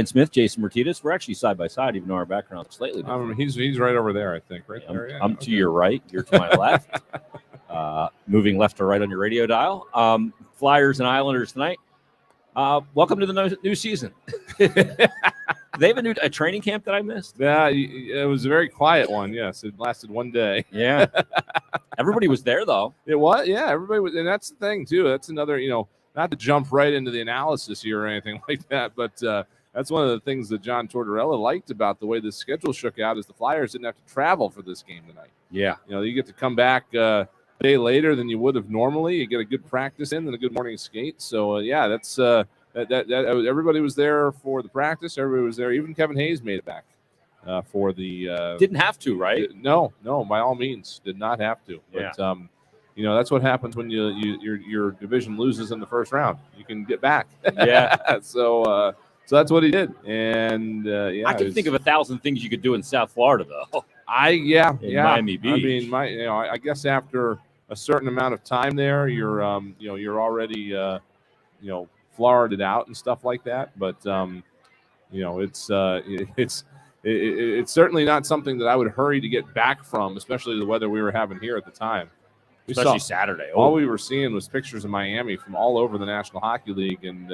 Smith, Jason Myrtetus. We're actually side by side, even though our backgrounds are slightly different. He's right over there, I think. Right there. Yeah, I'm to your right. You're to my left. Moving left to right on your radio dial. Flyers and Islanders tonight. Welcome to the new season. They have a training camp that I missed? Yeah, it was a very quiet one. Yes, it lasted one day. Yeah. Everybody was there, though. It was, yeah, everybody was. And that's the thing, too. That's another, not to jump right into the analysis here or anything like that, but that's one of the things that John Tortorella liked about the way the schedule shook out is the Flyers didn't have to travel for this game tonight. Yeah. You get to come back a day later than you would have normally. You get a good practice in and a good morning skate. So, that's that everybody was there for the practice. Everybody was there. Even Kevin Hayes made it back for the didn't have to, right? No, by all means, did not have to. But that's what happens when your division loses in the first round. You can get back. Yeah. So that's what he did. And I can think of 1,000 things you could do in South Florida, though. Miami Beach. I mean, I guess after a certain amount of time there, you're already Floridaed out and stuff like that. But it's certainly not something that I would hurry to get back from, especially the weather we were having here at the time. Especially Saturday. All we were seeing was pictures of Miami from all over the National Hockey League, and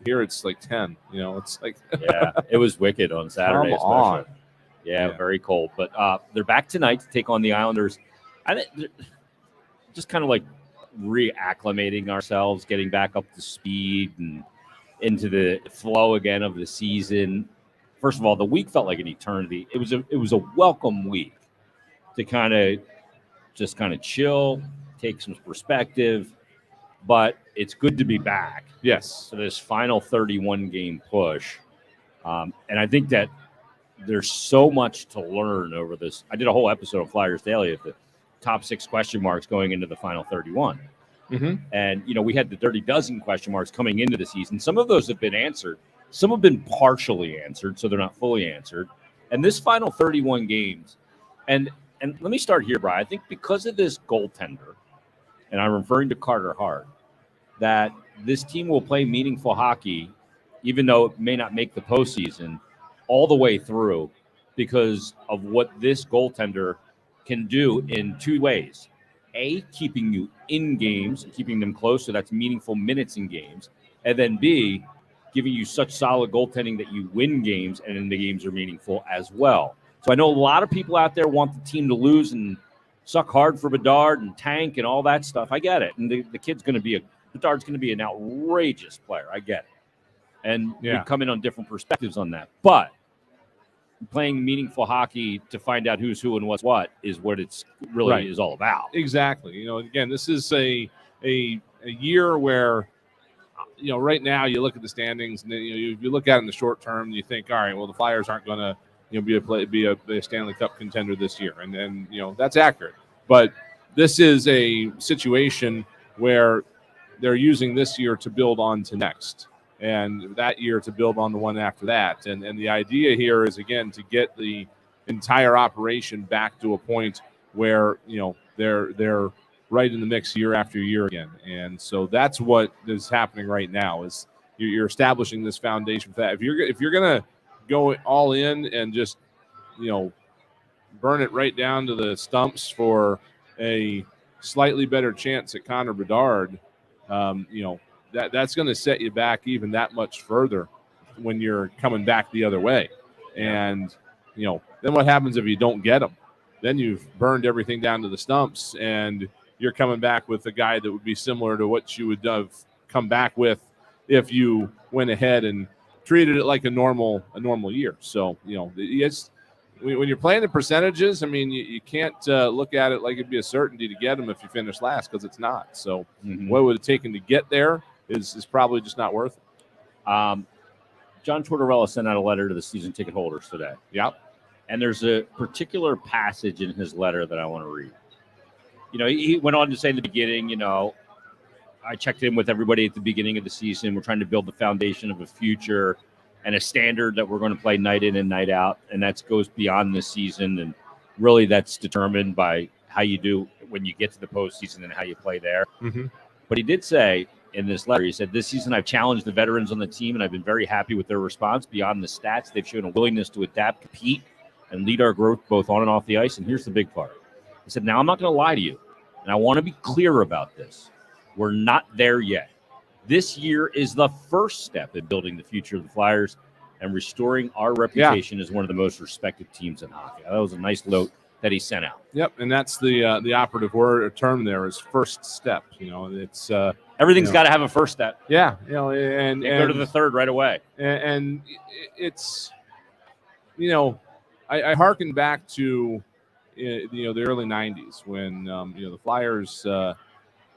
here it's like 10. It's like yeah, it was wicked on Saturday. Come on. Yeah, very cold. But they're back tonight to take on the Islanders. I think just kind of like reacclimating ourselves, getting back up to speed and into the flow again of the season. First of all, the week felt like an eternity. It was a welcome week to kind of chill, take some perspective, but it's good to be back. Yes. For this final 31 game push. And I think that there's so much to learn over this. I did a whole episode of Flyers Daily of the top 6 question marks going into the final 31. Mm-hmm. And, we had the dirty dozen question marks coming into the season. Some of those have been answered. Some have been partially answered, so they're not fully answered. And this final 31 games, and let me start here, Brian. I think because of this goaltender, and I'm referring to Carter Hart, that this team will play meaningful hockey, even though it may not make the postseason, all the way through because of what this goaltender can do in 2 ways. A, keeping you in games and keeping them close, so that's meaningful minutes in games. And then B, giving you such solid goaltending that you win games and then the games are meaningful as well. So I know a lot of people out there want the team to lose and suck hard for Bedard and tank and all that stuff. I get it. And the kid's going to be Bedard's going to be an outrageous player. I get it. And we come in on different perspectives on that. But playing meaningful hockey to find out who's who and what's what is what it's really is all about. Exactly. Again, this is a year where, right now you look at the standings and then, you look at it in the short term, you think, all right, well, the Flyers aren't going to, be a Stanley Cup contender this year. And that's accurate. But this is a situation where they're using this year to build on to next, and that year to build on the one after that. And the idea here is, again, to get the entire operation back to a point where, they're right in the mix year after year again. And so that's what is happening right now is you're establishing this foundation for that. If you're going to go all in and just, burn it right down to the stumps for a slightly better chance at Connor Bedard, that's going to set you back even that much further when you're coming back the other way. And, then what happens if you don't get them? Then you've burned everything down to the stumps, and you're coming back with a guy that would be similar to what you would have come back with if you went ahead and treated it like a normal year. So, it's when you're playing the percentages, I mean, you can't look at it like it'd be a certainty to get them if you finish last, because it's not. So what would it take to get there is probably just not worth it. John Tortorella sent out a letter to the season ticket holders today. Yep. And there's a particular passage in his letter that I want to read. He went on to say in the beginning, I checked in with everybody at the beginning of the season. We're trying to build the foundation of a future and a standard that we're going to play night in and night out. And that goes beyond this season. And really that's determined by how you do when you get to the postseason and how you play there. Mm-hmm. But he did say in this letter. He said, "This season I've challenged the veterans on the team, and I've been very happy with their response. Beyond the stats, they've shown a willingness to adapt, compete, and lead our growth both on and off the ice. And here's the big part." He said, "Now I'm not going to lie to you, and I want to be clear about this. We're not there yet. This year is the first step in building the future of the Flyers and restoring our reputation as one of the most respected teams in hockey." That was a nice note that he sent out. Yep, and that's the operative word or term there is first step. It's everything's got to have a first step. Yeah, and go to the third right away. And it's I hearken back to the early '90s when the Flyers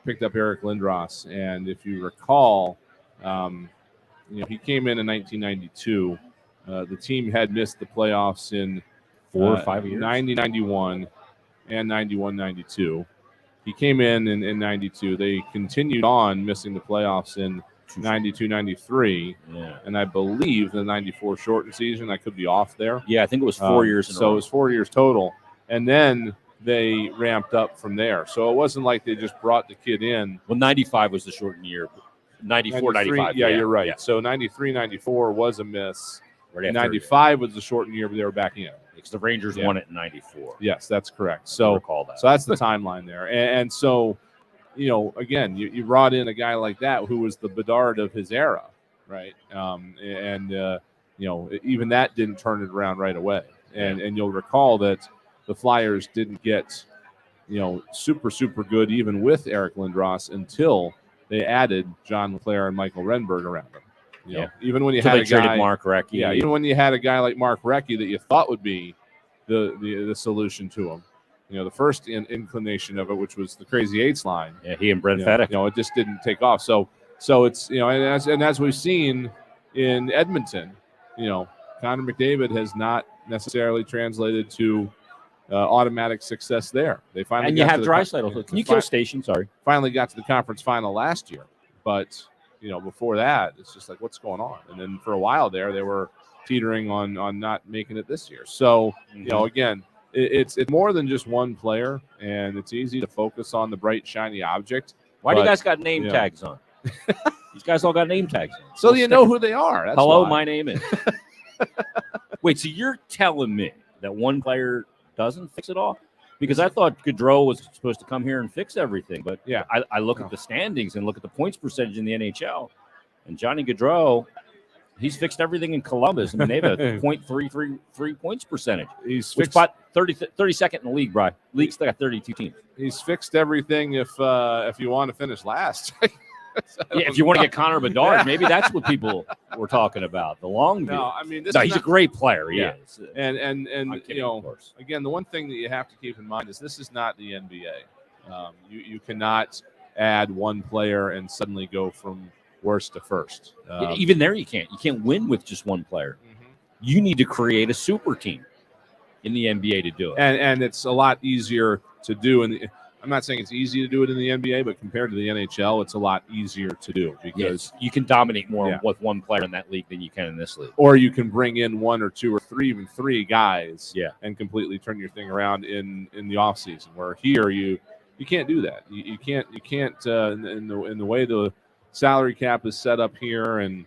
picked up Eric Lindros, and if you recall, he came in 1992. The team had missed the playoffs in 4 or 5 years, 90-91 and 91-92. He came in 92. They continued on missing the playoffs in 92-93, and I believe the 94 shortened season. I could be off there. Yeah, I think it was 4 years. So it was 4 years total, and then they ramped up from there. So it wasn't like they just brought the kid in. Well, 95 was the shortened year. 94, 95. Yeah, you're right. Yeah. So 93, 94 was a miss. Right 95 was the shortened year, but they were back in. Because the Rangers won it in 94. Yes, that's correct. So, so that's the timeline there. And so, again, you brought in a guy like that who was the Bedard of his era, right? Even that didn't turn it around right away. And you'll recall that the Flyers didn't get, super good even with Eric Lindros until they added John LeClair and Michael Renberg around him. Even when you had a guy, Mark Recchi. Yeah, even when you had a guy like Mark Recchi that you thought would be the solution to him. The first inclination of it, which was the Crazy Eights line. Yeah, he and Brent Fedek. It just didn't take off. So it's and as we've seen in Edmonton, Connor McDavid has not necessarily translated to automatic success there. They finally and you have Draisaitl. Can you kill Station? Sorry. Finally got to the conference final last year, but before that, it's just like, what's going on? And then for a while there, they were teetering on not making it this year. So, again, it's more than just one player, and it's easy to focus on the bright, shiny object. Why do you guys got name tags on? These guys all got name tags on. So you know who they are. That's Hello, why. my name is. Wait, so you're telling me that one player doesn't fix it all? Because I thought Gaudreau was supposed to come here and fix everything. But I look at the standings and look at the points percentage in the NHL. And Johnny Gaudreau, he's fixed everything in Columbus. I mean, they have a .333 points percentage. He's fixed 32nd in the league, Brian. League's got 32 teams. He's fixed everything if you want to finish last. If you want to get Connor Bedard, maybe that's what people were talking about. The long view. No, I mean, he's a great player. He is. And again, the one thing that you have to keep in mind is this is not the NBA. You cannot add one player and suddenly go from worst to first. Even there, you can't. You can't win with just one player. You need to create a super team in the NBA to do it. And it's a lot easier to do I'm not saying it's easy to do it in the NBA, but compared to the NHL, it's a lot easier to do because you can dominate more with one player in that league than you can in this league. Or you can bring in one or two or three, even three guys and completely turn your thing around in the offseason, where here you can't do that. You can't in the way the salary cap is set up here and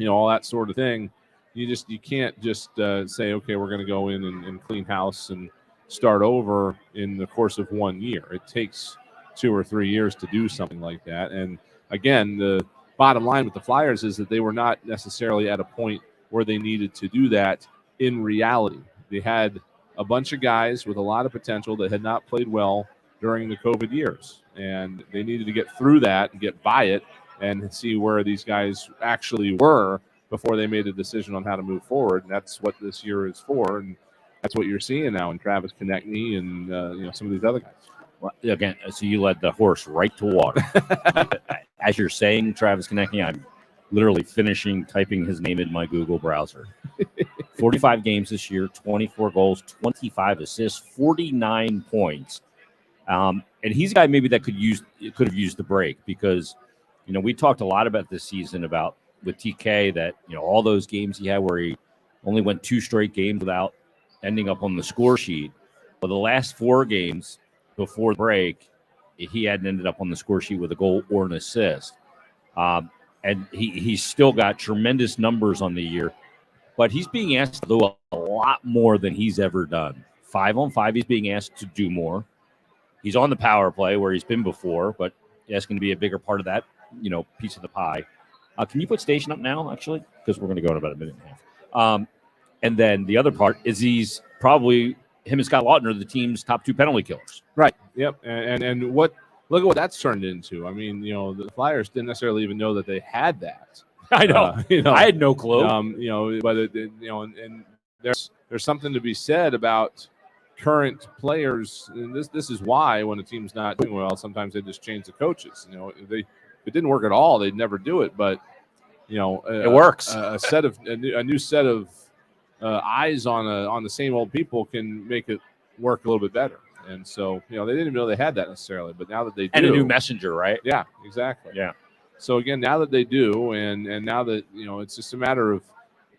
all that sort of thing. You can't just say, okay, we're going to go in and clean house and start over in the course of 1 year. It takes 2 or 3 years to do something like that. And again, the bottom line with the Flyers is that they were not necessarily at a point where they needed to do that in reality. They had a bunch of guys with a lot of potential that had not played well during the COVID years. And they needed to get through that and get by it and see where these guys actually were before they made a decision on how to move forward. And that's what this year is for. And that's what you're seeing now in Travis Konechny and some of these other guys. Well, again, so you led the horse right to water. As you're saying Travis Konechny, I'm literally typing his name in my Google browser. 45 games this year, 24 goals, 25 assists, 49 points. And he's a guy maybe that could have used the break because, we talked a lot about this season with TK that, all those games he had where he only went 2 straight games without ending up on the score sheet. But the last 4 games before the break, he hadn't ended up on the score sheet with a goal or an assist. And he's still got tremendous numbers on the year, but he's being asked to do a lot more than he's ever done. 5-on-5, he's being asked to do more. He's on the power play where he's been before, but that's going to be a bigger part of that, piece of the pie. Can you put station up now, actually? Because we're going to go in about a minute and a half. And then the other part is he's probably, him and Scott Lawton are the team's top 2 penalty killers. Right. Yep. And look at what that's turned into. I mean, the Flyers didn't necessarily even know that they had that. I know. I had no clue. But and there's something to be said about current players, and this is why when a team's not doing well, sometimes they just change the coaches. If it didn't work at all, they'd never do it. But it works. A new set of eyes on the same old people can make it work a little bit better. And so, they didn't even know they had that necessarily, but now that they do. And a new messenger, right? Yeah, exactly. Yeah. So, again, now that they do, and now that, it's just a matter of,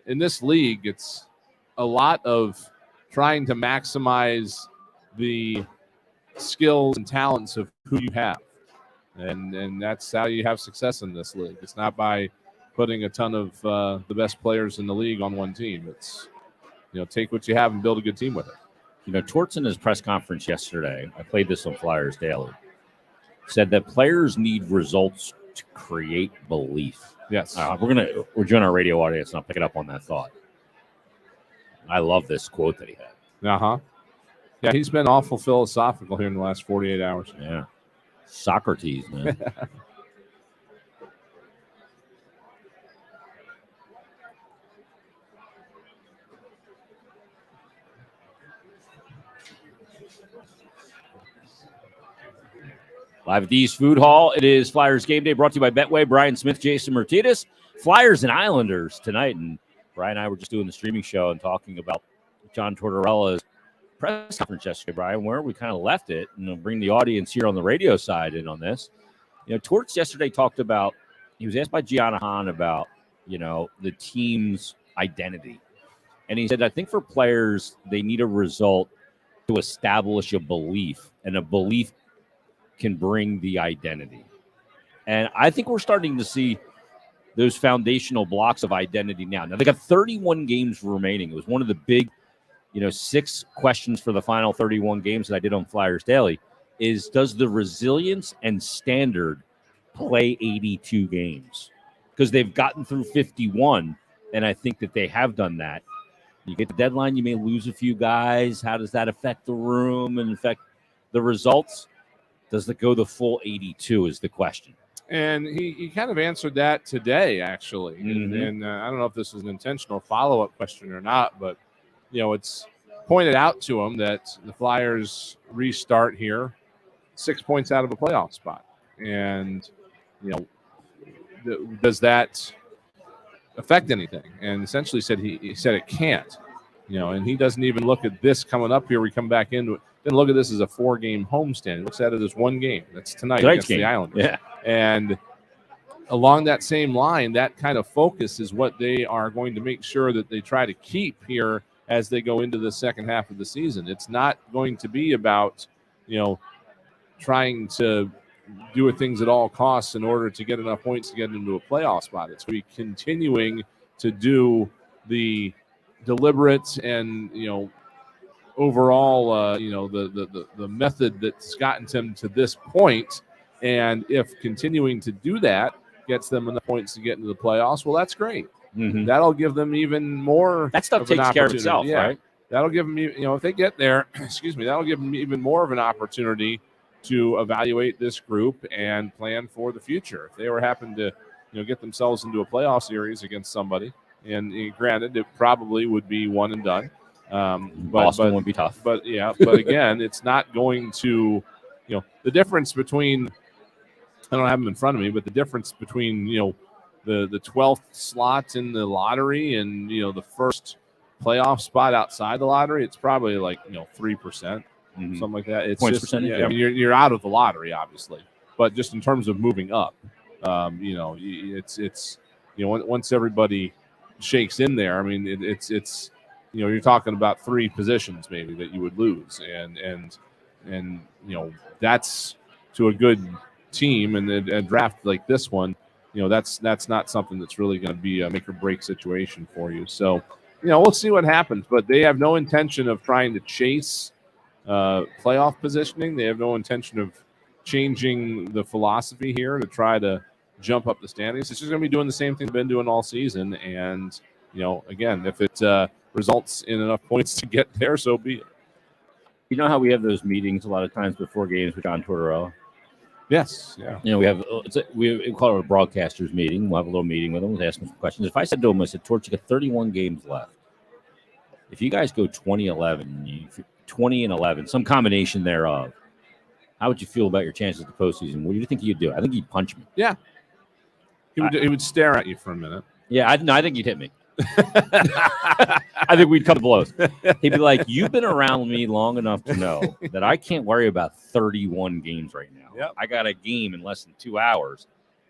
in this league, it's a lot of trying to maximize the skills and talents of who you have. And that's how you have success in this league. It's not by putting a ton of the best players in the league on one team. It's, take what you have and build a good team with it. Torts in his press conference yesterday, I played this on Flyers Daily, said that players need results to create belief. Yes. We're doing our radio audience, and I'll pick it up on that thought. I love this quote that he had. Uh-huh. Yeah, he's been awful philosophical here in the last 48 hours. Yeah. Socrates, man. Live at the East Food Hall, it is Flyers Game Day, brought to you by Betway. Brian Smith, Jason Myrtetus. Flyers and Islanders tonight. And Brian and I were just doing the streaming show and talking about John Tortorella's press conference yesterday, Brian, where we kind of left it, and I'll bring the audience here on the radio side in on this. Torts yesterday talked about, he was asked by Gianna Hahn about, the team's identity. And he said, I think for players, they need a result to establish a belief, and a belief can bring the identity. And I think we're starting to see those foundational blocks of identity now. Now, they got 31 games remaining. It was one of the big, 6 questions for the final 31 games that I did on Flyers Daily is, does the resilience and standard play 82 games? Because they've gotten through 51, and I think that they have done that. You get the deadline, you may lose a few guys. How does that affect the room and affect the results? Does it go the full 82 is the question. And he kind of answered that today, actually. Mm-hmm. And I don't know if this is an intentional follow-up question or not, but, it's pointed out to him that the Flyers restart here 6 points out of a playoff spot. And, does that affect anything? And essentially said he said it can't. And he doesn't even look at this coming up here. We come back into it. Didn't look at this as a 4-game homestand. He looks at it as one game. That's tonight's against game. The Islanders. Yeah. And along that same line, that kind of focus is what they are going to make sure that they try to keep here as they go into the second half of the season. It's not going to be about, trying to do things at all costs in order to get enough points to get into a playoff spot. It's going to be continuing to do the deliberate and, overall, the method that's gotten them to this point. And if continuing to do that gets them enough points to get into the playoffs, well, that's great. Mm-hmm. That'll give them even more. That stuff takes care of itself, right? That'll give them, if they get there, that'll give them even more of an opportunity to evaluate this group and plan for the future. If they were happen to, get themselves into a playoff series against somebody, and granted, it probably would be one and done. Boston would be tough. But again, it's not going to, the difference between, I don't have them in front of me, but the difference between, the 12th slot in the lottery and, the first playoff spot outside the lottery, it's probably like, 3%, something like that. It's points just, percentage. I mean, you're out of the lottery, obviously, but just in terms of moving up, it's once everybody shakes in there, I mean, it's you're talking about 3 positions maybe that you would lose, and that's to a good team and a draft like this one. that's not something that's really going to be a make or break situation for you. So, we'll see what happens. But they have no intention of trying to chase playoff positioning. They have no intention of changing the philosophy here to try to jump up the standings. It's just going to be doing the same thing they've been doing all season. And, again, if it results in enough points to get there, so be it. You know how we have those meetings a lot of times before games with John Tortorella? Yes. Yeah. We call it a broadcasters meeting. We'll have a little meeting with them. We'll ask them some questions. If I said to them, I said, Torch, you got 31 games left. If you guys go 20-11, some combination thereof, how would you feel about your chances at the postseason? What do you think you'd do? I think he'd punch me. Yeah. He would stare at you for a minute. Yeah, I think he'd hit me. I think we'd come to blows. He'd be like, you've been around me long enough to know that I can't worry about 31 games right now. Yep. I got a game in less than 2 hours.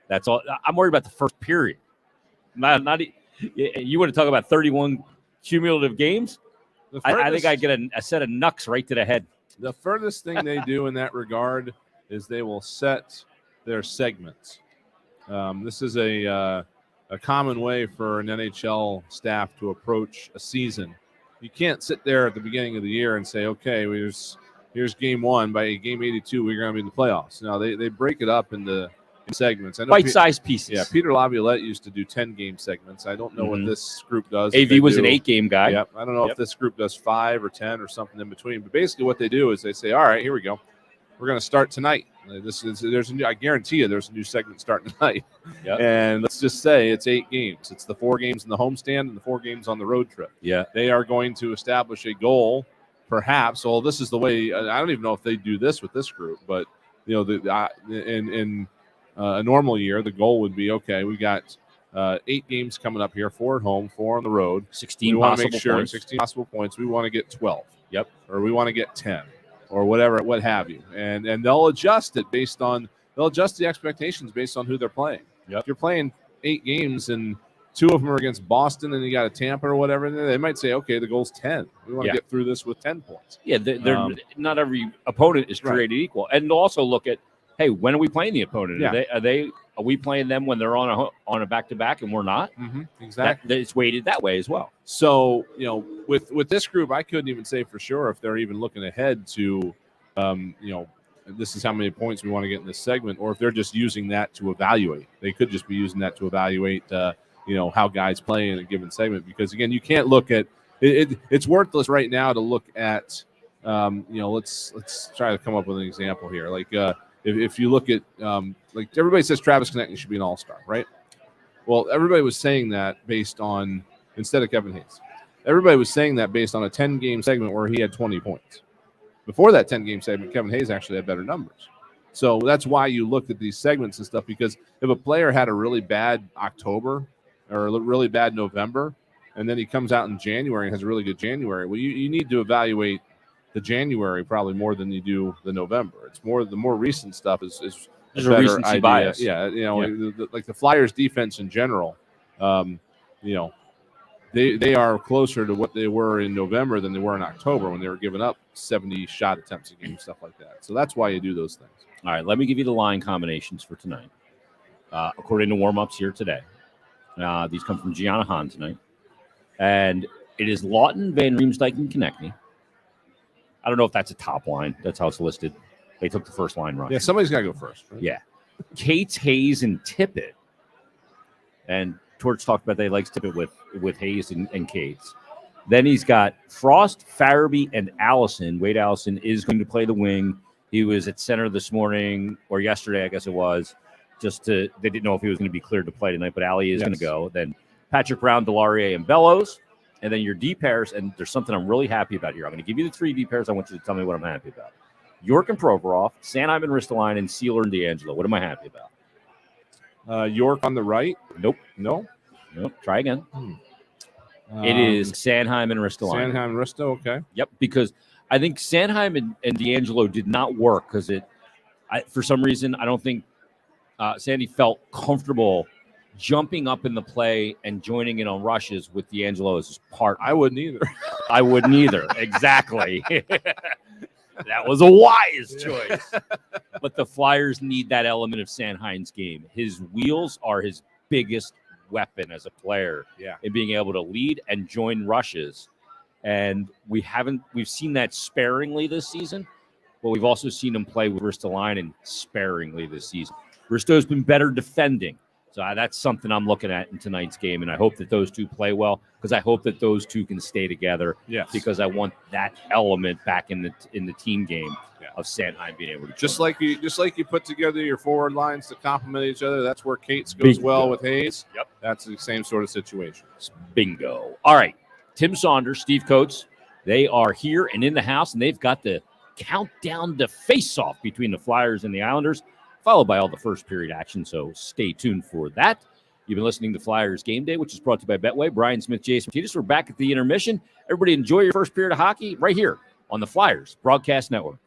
That's all. I'm worried about the first period. You want to talk about 31 cumulative games? I think I get a set of knucks right to the head. The furthest thing they do in that regard is they will set their segments. This is a common way for an NHL staff to approach a season. You can't sit there at the beginning of the year and say, okay, here's game one. By game 82, we're going to be in the playoffs. No, they break it up into segments. Bite-sized pieces. Yeah, Peter Laviolette used to do 10-game segments. I don't know what this group does. AV was an 8-game guy. Yep. I don't know if this group does 5 or 10 or something in between. But basically what they do is they say, all right, here we go. We're going to start tonight. I guarantee you there's a new segment starting tonight. Yep. And let's just say it's 8 games. It's the 4 games in the homestand and the 4 games on the road trip. Yeah. They are going to establish a goal, perhaps. Well, this is the way. I don't even know if they do this with this group, but in a normal year, the goal would be, okay, we got 8 games coming up here, 4 at home, 4 on the road. 16 possible points. 16 possible points. We want to get 12. Yep. Or we want to get 10. Or whatever, what have you, and they'll adjust it they'll adjust the expectations based on who they're playing. Yep. If you're playing 8 games and 2 of them are against Boston and you got a Tampa or whatever, they might say, okay, the goal's 10. We want to get through this with 10 points. Yeah, not every opponent is created equal, and they'll also look at, hey, when are we playing the opponent? Yeah. Are we playing them when they're on a back-to-back and we're not? Mm-hmm. Exactly. It's weighted that way as well. So, with this group, I couldn't even say for sure if they're even looking ahead to, this is how many points we want to get in this segment, or if they're just using that to evaluate. They could just be using that to evaluate, how guys play in a given segment. Because, again, you can't look at it. It's worthless right now to look at, let's try to come up with an example here. Like, if you look at, like everybody says Travis Konechny should be an all-star, right? Well, everybody was saying that based on, instead of Kevin Hayes, everybody was saying that based on a 10-game segment where he had 20 points. Before that 10-game segment, Kevin Hayes actually had better numbers. So that's why you look at these segments and stuff, because if a player had a really bad October or a really bad November, and then he comes out in January and has a really good January, well, you need to evaluate the January probably more than you do the November. It's more the more recent stuff is There's a recency idea. bias. Yeah, like the Flyers defense in general, they are closer to what they were in November than they were in October when they were giving up 70 shot attempts a game, stuff like that. So that's why you do those things. All right, let me give you the line combinations for tonight. According to warm-ups here today, these come from Gianna Hahn tonight. And it is Lawton, Van Riemsdyk, and Konechny. I don't know if that's a top line. That's how it's listed. They took the first line run. Yeah, somebody's got to go first. Right? Yeah. Cates, Hayes, and Tippett. And Torch talked about they likes Tippett with Hayes and Cates. Then he's got Frost, Farabee, and Allison. Wade Allison is going to play the wing. He was at center this morning, or yesterday, I guess it was. They didn't know if he was going to be cleared to play tonight, but Allie is going to go. Then Patrick Brown, Delaurier, and Bellows. And then your D pairs, and there's something I'm really happy about here. I'm going to give you the 3 D pairs. I want you to tell me what I'm happy about. York and Provorov, Sanheim and Ristolainen, and Sealer and D'Angelo. What am I happy about? York on the right? Nope. No? Nope. Try again. It is Sanheim and Ristolainen. Sanheim and Risto, okay. Yep, because I think Sanheim and D'Angelo did not work because for some reason, I don't think Sandy felt comfortable jumping up in the play and joining in on rushes with D'Angelo as his partner. I wouldn't either. I wouldn't either. Exactly. That was a wise choice. But the Flyers need that element of Sanheim's game. His wheels are his biggest weapon as a player in being able to lead and join rushes. And we've seen that sparingly this season, but we've also seen him play with Ristolainen sparingly this season. Risto's been better defending. So that's something I'm looking at in tonight's game, and I hope that those two play well because I hope that those two can stay together. Yes. Because I want that element back in the team game of Sanheim being able to just like you put together your forward lines to complement each other. That's where Cates goes well with Hayes. Yep, that's the same sort of situation. Bingo. All right, Tim Saunders, Steve Coates, they are here and in the house, and they've got the countdown to face-off between the Flyers and the Islanders, followed by all the first period action, so stay tuned for that. You've been listening to Flyers Game Day, which is brought to you by Betway. Brian Smith, Jason Myrtetus. We're back at the intermission. Everybody enjoy your first period of hockey right here on the Flyers Broadcast Network.